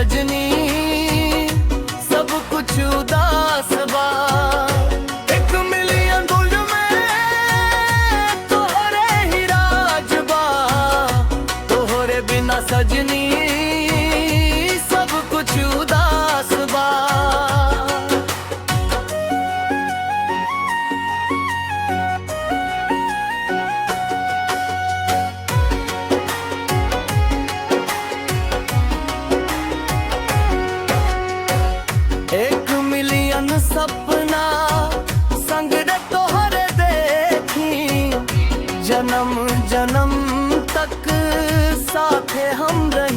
सजनी सब कुछ उदास बा। 1 मिलियन दुल में तोहरे ही राज बा, तोहरे बिना सजनी सब कुछ उदास बा। एक मिलियन सपना संग रे तोहरे देखी, जन्म जन्म तक साथे हम रही।